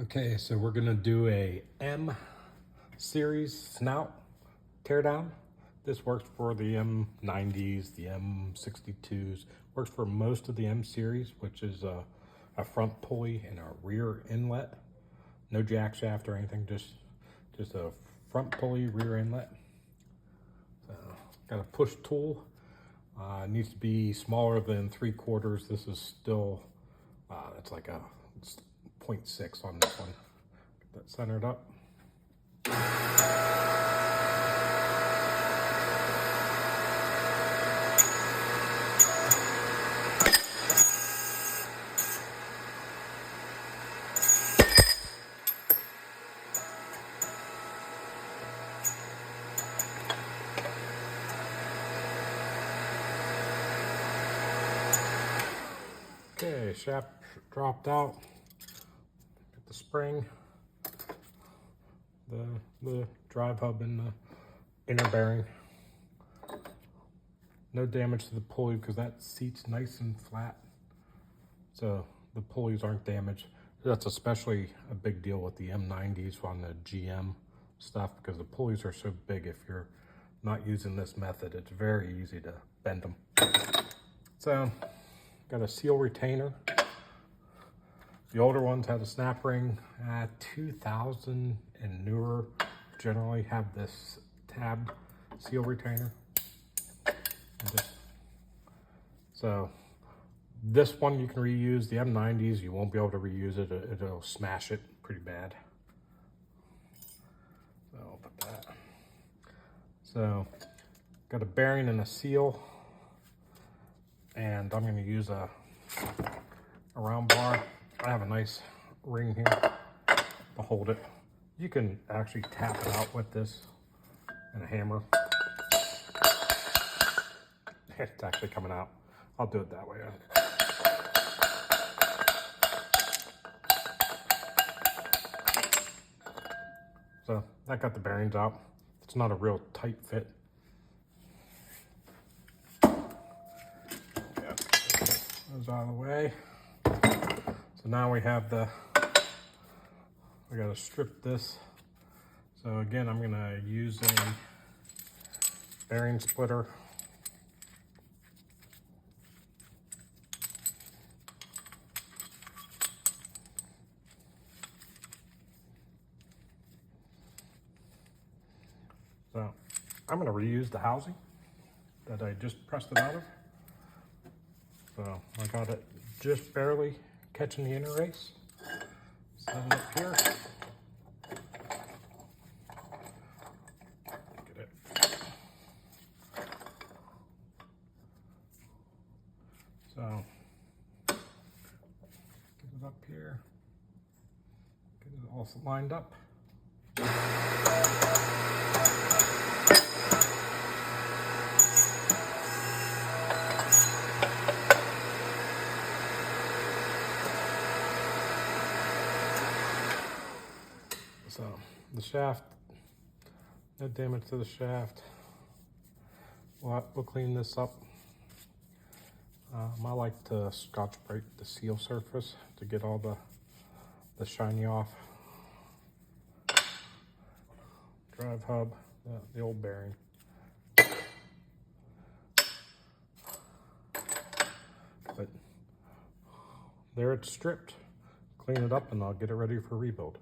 Okay, so we're gonna do a M series snout teardown. This works for the M90s, the M62s, works for most of the M series, which is a front pulley and a rear inlet. No jack shaft or anything, just a front pulley, rear inlet. So, got a push tool. It needs to be smaller than 3/4. This is still, it's like a 0.6 on this one. Get that centered up. Okay, shaft dropped out. Get the spring, the drive hub, and the inner bearing. No damage to the pulley because that seat's nice and flat, so the pulleys aren't damaged. That's especially a big deal with the M90s on the GM stuff because the pulleys are so big. If you're not using this method, it's very easy to bend them. So, got a seal retainer. The older ones have a snap ring. 2000 and newer generally have this tabbed seal retainer. So this one you can reuse. The M90s, you won't be able to reuse it. It'll smash it pretty bad. So I'll put that. So got a bearing and a seal. And I'm going to use a round bar. I have a nice ring here to hold it. You can actually tap it out with this and a hammer. It's actually coming out. I'll do it that way. So that got the bearings out. It's not a real tight fit. Those out of the way. So now we have we gotta strip this. So again, I'm gonna use a bearing splitter. So I'm gonna reuse the housing that I just pressed it out of. So I got it just barely catching the inner race. Set it up here. Get it. So get it up here. Get it all lined up. So the shaft, no damage to the shaft. We'll clean this up. I like to Scotch Brite the seal surface to get all the shiny off. Drive hub, the old bearing. But there it's stripped. Clean it up and I'll get it ready for rebuild.